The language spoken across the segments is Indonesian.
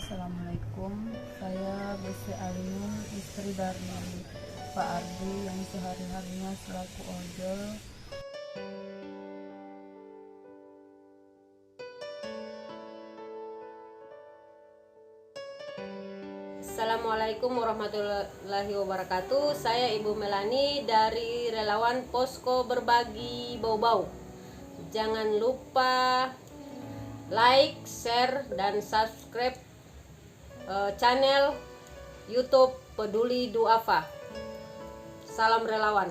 Assalamualaikum. Saya Bese Alimun, istri dari Pak Ardi yang sehari-harinya selaku ojol. Assalamualaikum warahmatullahi wabarakatuh. Saya Ibu Melani dari relawan Posko Berbagi Bau-Bau. Jangan lupa like, share, dan subscribe channel YouTube Peduli Duafa. Salam relawan.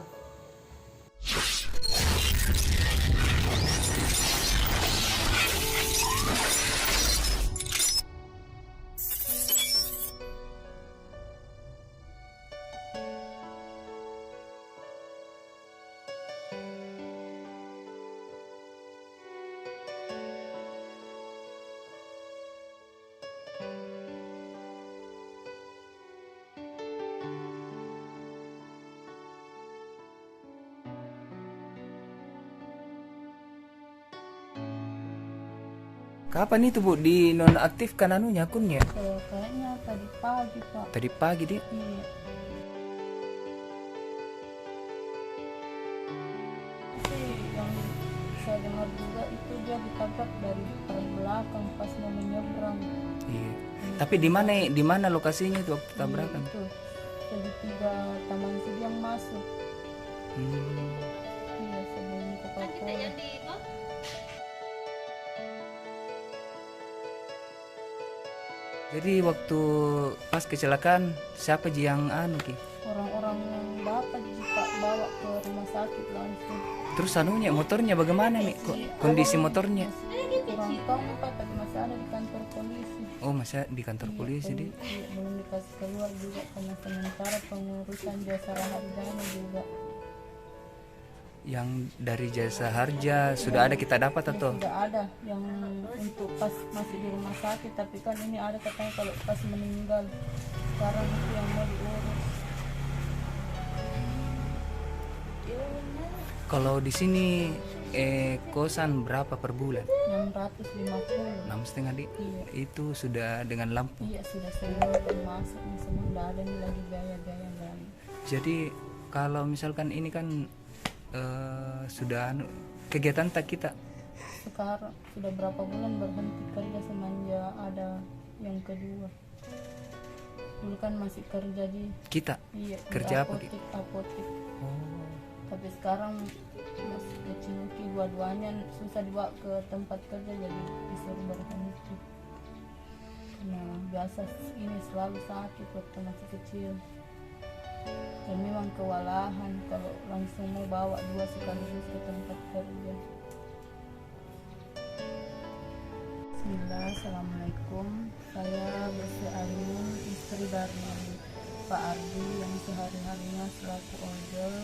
Kapan itu Bu dinonaktifkan anunya akunnya? Kayaknya tadi pagi, Pak. Tadi pagi di. Iya. Yang saya dengar juga itu dia ditabrak dari belakang pas mau menyeberang. Iya. Tapi di mana lokasinya itu waktu tabrakan? Itu segitiga Taman Sidiang masuk. Iya, sebelum ke Papua. Jadi waktu pas kecelakaan siapa yang Ki? Orang-orang yang bapak Pak bawa ke rumah sakit langsung. Terus anunya motornya bagaimana nih? Kondisi motornya? Kurang tahu nih Pak, tapi masih ada di kantor polisi. Oh, masih di kantor polisi di. Iya, belum dikasih keluar juga karena sementara pengurusan jasa harganya juga. Yang dari jasa harja sudah ada kita dapat atau? Sudah ada yang untuk pas masih di rumah sakit, tapi kan ini ada katanya kalau pas meninggal. Sekarang itu yang mau diurus. Kalau di sini kosan berapa per bulan? 650. 6,5 di. Iya. Itu sudah dengan lampu. Iya, sudah semua termasuk semua, udah ada nih lagi biaya-biaya lain. Jadi kalau misalkan ini kan sudah kegiatan tak kita Sekarang sudah berapa bulan berhenti kerja semenjak ada yang kedua. Dulu kan masih kerja di kita iya, kerja apa apotek. Oh. Tapi sekarang masih kecil dua-duanya susah dibawa ke tempat kerja, jadi disuruh berhenti. Karena biasa ini selalu sakit waktu masih kecil. Dan memang kewalahan kalau langsung mau bawa dua sekaligus ke tempat kerja. Bismillah, Assalamualaikum. Saya Bese Alimun, istri dari Pak Ardi yang sehari-harinya selaku ojol.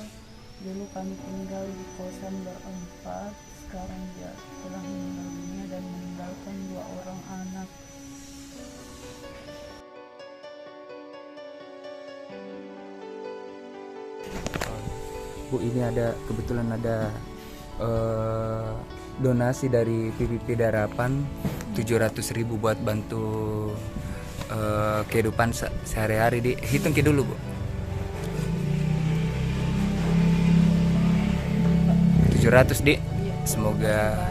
Dulu kami tinggal di kosan berempat, sekarang dia telah meninggal dunia dan meninggalkan 2 orang anak. Bu, ini ada kebetulan ada donasi dari PPP Darapan 700.000 buat bantu kehidupan sehari-hari di. Hitung ke dulu Bu. 700 di. Semoga